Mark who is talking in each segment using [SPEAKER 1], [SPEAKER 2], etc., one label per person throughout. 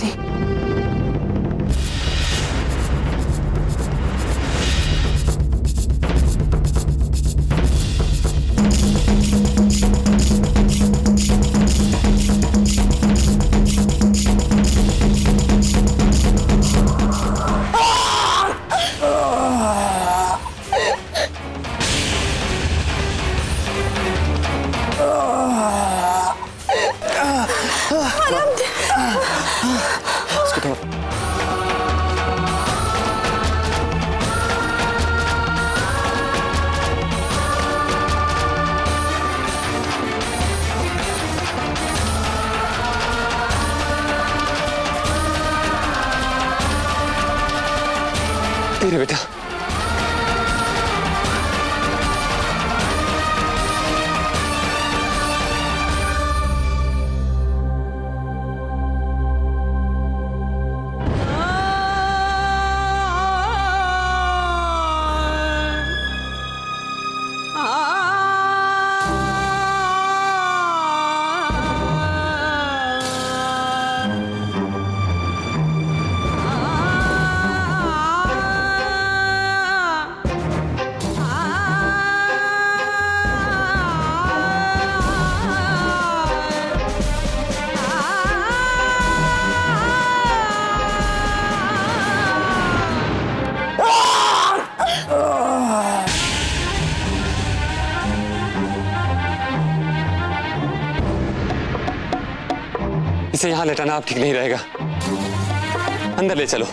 [SPEAKER 1] थी।
[SPEAKER 2] धीरे बेटा। इसे यहां लेटाना आप ठीक नहीं रहेगा, अंदर ले चलो।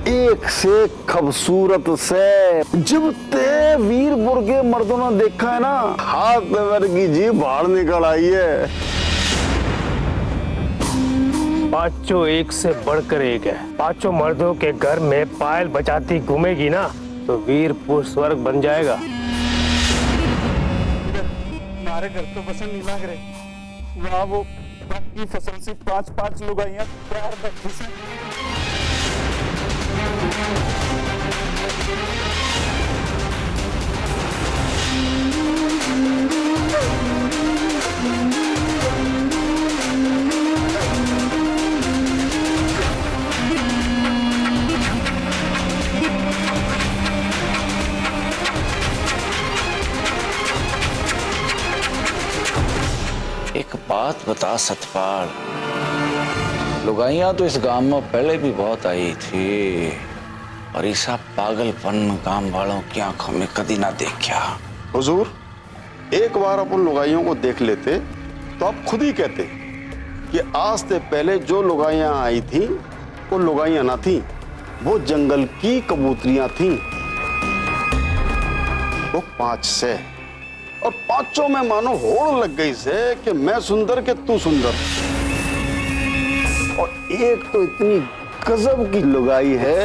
[SPEAKER 3] एक से खूबसूरत से जिबते वीरपुर के मर्दों ने देखा है ना, हाथ भर की जीभ बाहर निकल आई है।
[SPEAKER 4] पांचों एक से बढ़कर एक है। पांचों मर्दों के घर में पायल बजाती घूमेगी ना तो वीरपुर स्वर्ग बन जाएगा।
[SPEAKER 5] हमारे घर तो बसन नहीं लग रहे, वहाँ वो की फसल से 5-5 लुगाइयां तैयार बैठी से।
[SPEAKER 6] एक बात बता सतपाल, लुगाइयां तो इस गांव में पहले भी बहुत आई थी, और ऐसा पागलपन गांव वालों की आंखों में कभी ना देखा।
[SPEAKER 3] हुजूर, एक बार अपन लुगाइयों को देख लेते तो आप खुद ही कहते कि आज से पहले जो लुगाइयां आई थी वो लुगाइयां ना थी, वो जंगल की कबूतरियां थी। वो 5 से, और पांचों में मानो होड़ लग गई से कि मैं सुंदर के तू सुंदर। और एक तो इतनी गजब की लुगाई है,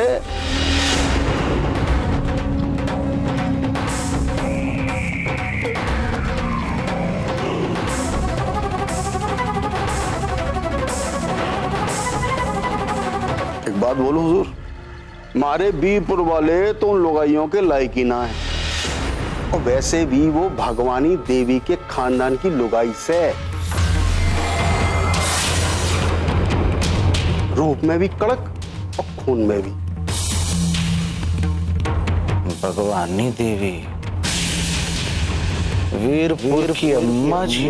[SPEAKER 3] एक बात बोलो हुजूर, हमारे बीरपुर वाले तो उन लुगाइयों के लायक ही ना है। और वैसे भी वो भगवानी देवी के खानदान की लुगाई से, रूप में भी कड़क और खून में भी।
[SPEAKER 6] भगवानी देवी वीरपुर की अम्मा जी।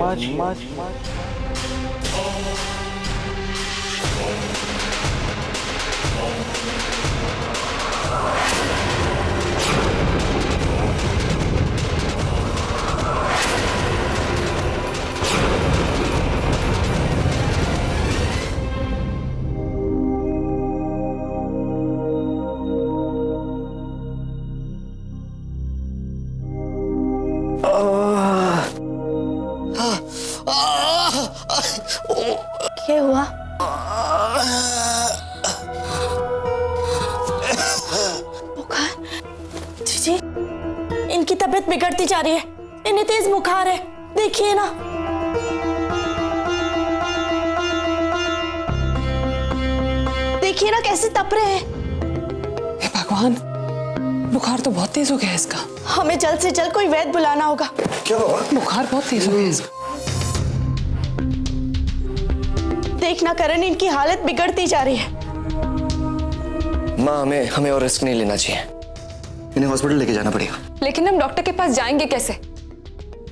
[SPEAKER 1] क्या हुआ? बुखार? जी, इनकी तबीयत बिगड़ती जा रही है, इन्हें तेज बुखार है, देखिए ना। देखिए ना कैसे तप रहे हैं।
[SPEAKER 7] भगवान, बुखार तो बहुत तेज हो गया है इसका।
[SPEAKER 1] हमें जल्द से जल्द कोई वैद्य बुलाना होगा।
[SPEAKER 8] क्या बाबा?
[SPEAKER 7] बुखार बहुत तेज हो गया है इसका।
[SPEAKER 1] देखना करण, इनकी हालत बिगड़ती जा रही है।
[SPEAKER 8] माँ, हमें और रिस्क नहीं लेना चाहिए। इन्हें हॉस्पिटल लेके जाना पड़ेगा।
[SPEAKER 9] लेकिन हम डॉक्टर के पास जाएंगे कैसे?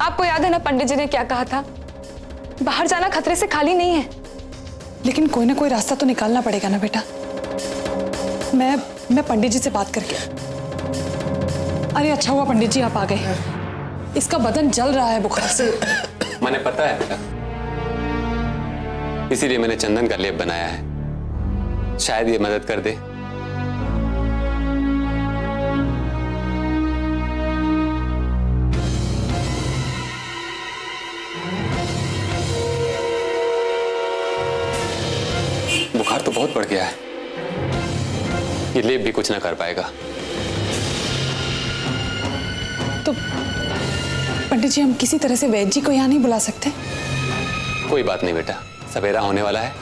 [SPEAKER 9] आपको याद है ना पंडित जी ने क्या कहा था? बाहर जाना खतरे से खाली नहीं है।
[SPEAKER 7] लेकिन कोई ना कोई रास्ता तो निकालना पड़ेगा ना बेटा। मैं पंडित जी से बात करके। अरे अच्छा हुआ पंडित जी आप आ गए। इसका बदन जल रहा है बुखार से।
[SPEAKER 2] मैंने पता है बेटा, इसीलिए मैंने चंदन का लेप बनाया है, शायद ये मदद कर दे। बुखार तो बहुत बढ़ गया है, ये लेप भी कुछ ना कर पाएगा।
[SPEAKER 7] तो पंडित जी हम किसी तरह से वैद्य जी को यहाँ नहीं बुला सकते?
[SPEAKER 2] कोई बात नहीं बेटा, सवेरा होने वाला है,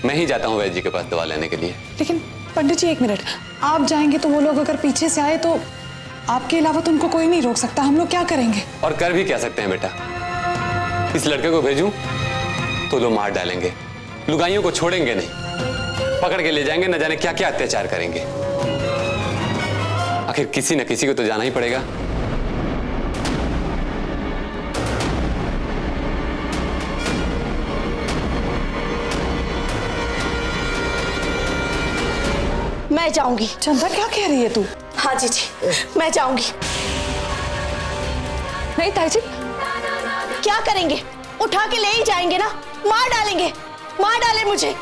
[SPEAKER 2] मैं ही जाता हूँ वैद्य जी के पास दवा लेने के लिए।
[SPEAKER 7] लेकिन पंडित जी एक मिनट, आप जाएंगे तो वो लोग अगर पीछे से आए तो आपके अलावा तो उनको कोई नहीं रोक सकता। हम लोग क्या करेंगे?
[SPEAKER 2] और कर भी क्या सकते हैं बेटा, इस लड़के को भेजूं तो लोग मार डालेंगे, लुगाइयों को छोड़ेंगे नहीं, पकड़ के ले जाएंगे, न जाने क्या क्या अत्याचार करेंगे। आखिर किसी न किसी को तो जाना ही पड़ेगा।
[SPEAKER 1] मैं जाऊंगी।
[SPEAKER 7] चंदा क्या कह रही है तू?
[SPEAKER 1] हाँ जी, मैं जाऊंगी।
[SPEAKER 9] नहीं ताई जी।
[SPEAKER 1] क्या करेंगे? उठा के ले ही जाएंगे ना, मार डालेंगे, मार डाले मुझे।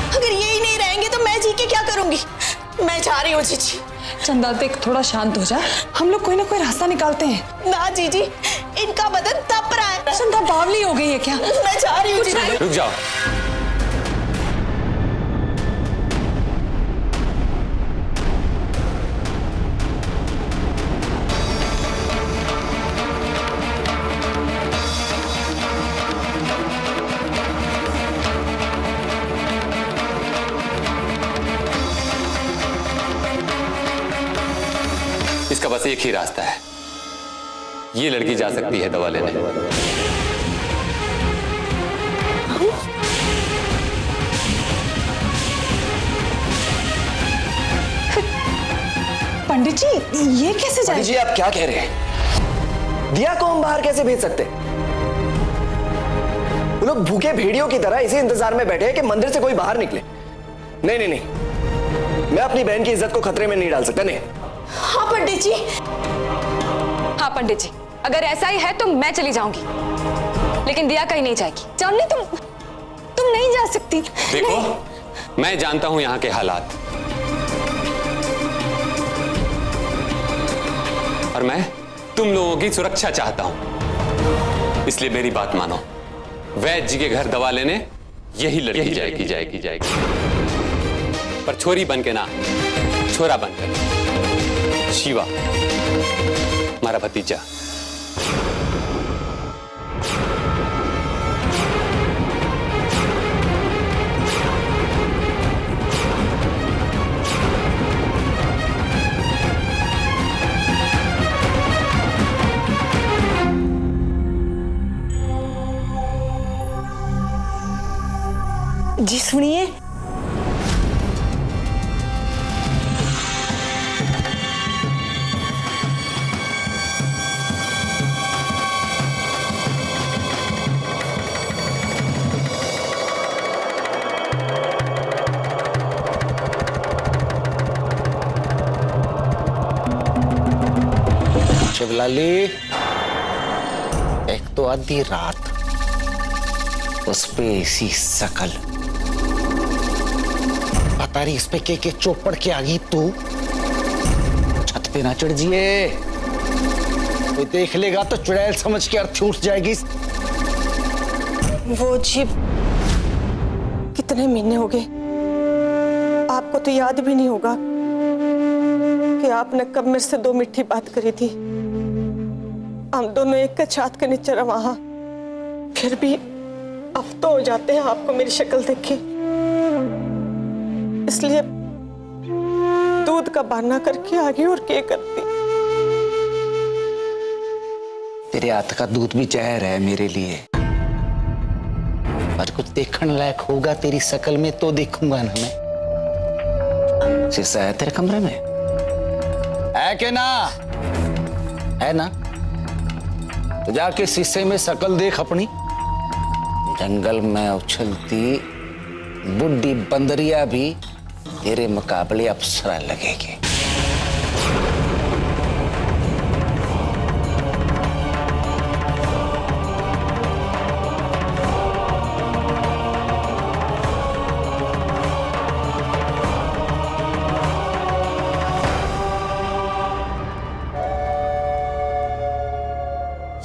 [SPEAKER 1] अगर यही नहीं रहेंगे तो मैं जी के क्या करूंगी? मैं जा रही हूँ जीजी।
[SPEAKER 7] चंदा देख थोड़ा शांत हो जा, हम लोग कोई ना कोई रास्ता निकालते हैं।
[SPEAKER 1] ना जीजी, इनका बदन तप रहा है।
[SPEAKER 7] चंदा बावली हो गई है क्या?
[SPEAKER 1] मैं जा रही हूँ जीजी।
[SPEAKER 2] रुक जाओ। इसका बस एक ही रास्ता है, ये लड़की जा सकती है दवा लेने।
[SPEAKER 7] पंडित जी ये कैसे
[SPEAKER 8] पंडित जी
[SPEAKER 7] जाए?
[SPEAKER 8] आप क्या कह रहे हैं? दिया को हम बाहर कैसे भेज सकते? वो लोग भूखे भेड़ियों की तरह इसी इंतजार में बैठे हैं कि मंदिर से कोई बाहर निकले। नहीं नहीं नहीं, मैं अपनी बहन की इज्जत को खतरे में नहीं डाल सकता। नहीं।
[SPEAKER 1] हाँ पंडित जी।
[SPEAKER 9] हाँ पंडित जी, अगर ऐसा ही है तो मैं चली जाऊंगी, लेकिन दिया कहीं नहीं जाएगी। जाननी तुम नहीं जा सकती।
[SPEAKER 2] देखो, मैं जानता हूं यहाँ के हालात, और मैं तुम लोगों की सुरक्षा चाहता हूं, इसलिए मेरी बात मानो। वैद्य जी के घर दवा लेने यही लड़की जाएगी, पर छोरी बन के ना, छोरा बनकर। शिवा, हमारा भतीजा।
[SPEAKER 1] जी सुनिए।
[SPEAKER 6] शिवलाली, एक तो आधी रात, उस पे ऐसी शकल, पता नहीं इस पे के चौपड़ के आ गई तू। छत पे ना चढ़ जिए, कोई देख लेगा तो चुड़ैल समझ के अर्थी उठ जाएगी।
[SPEAKER 1] वो जी कितने महीने हो गए, आपको तो याद भी नहीं होगा कि आपने कब मेरे से 2 मीठी बात करी थी। हम दोनों एक का छात के नीचे रहा, फिर भी अब तो हो जाते हैं आपको मेरी शक्ल देख के। इसलिए दूध का बहाना करके आ गई और क्या करती।
[SPEAKER 6] तेरे हाथ का दूध भी जहर है मेरे लिए, पर कुछ देखने लायक होगा तेरी शकल में तो देखूंगा ना मैं। शीशा है तेरे कमरे में, है कि ना? है ना? तो जाके शीशे में शकल देख अपनी। जंगल में उछलती बुढ़ी बंदरिया भी तेरे मुकाबले अप्सरा लगेगी।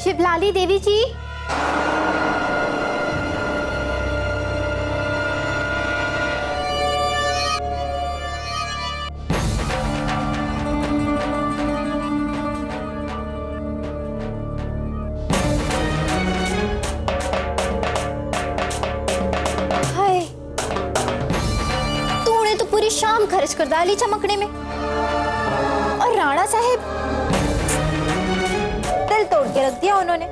[SPEAKER 10] शिवलाली देवी जी, हाय, तूने तो पूरी शाम खर्च कर डाली चमकने में, और राणा साहब दिल तोड़ के रख दिया उन्होंने।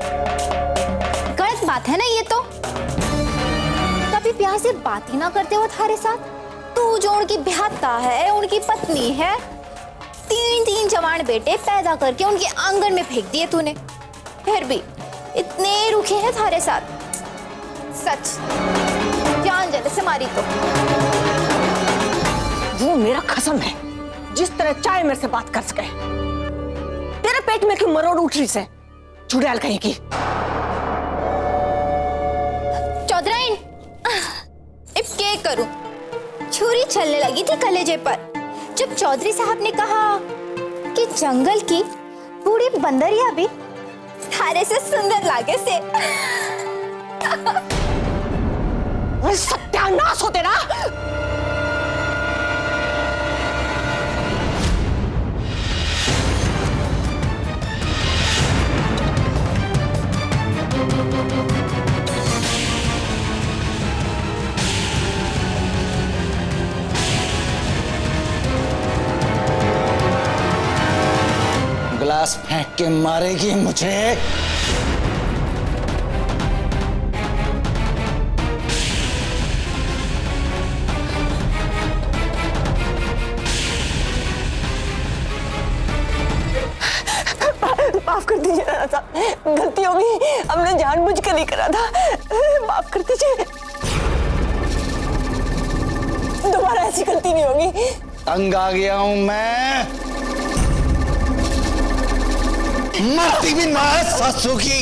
[SPEAKER 10] गलत बात है ना ये तो। कभी प्यार से बात ही ना करते हो थारे साथ। तू जो उनकी ब्याहता है, उनकी पत्नी है, 3 जवान बेटे पैदा करके उनके आंगन में फेंक दिए तूने, फिर भी इतने रूखे हैं थारे साथ। सच जान जले से मारी तो।
[SPEAKER 1] वो मेरा कसम है, जिस तरह चाहे मेरे से बात कर सके। तेरे पेट में क्यों मरोड़ उठ रही से चुड़ैल कहेगी।
[SPEAKER 10] चौधराइन, अब क्या करूं? छुरी चलने लगी थी कलेजे पर जब चौधरी साहब ने कहा कि जंगल की बूढ़ी बंदरिया भी थारे से सुंदर लागे से।
[SPEAKER 1] सत्यानाश हो तेरा।
[SPEAKER 6] गिलास फेंक के मारेगी मुझे।
[SPEAKER 1] माफ कर दीजिए राणा साहब, गलती हो गई, हमने जानबूझ कर नहीं करा था, माफ कर दीजिए। दोबारा ऐसी गलती नहीं होगी।
[SPEAKER 6] तंग आ गया हूं मैं, मरती भी ना है सासू की।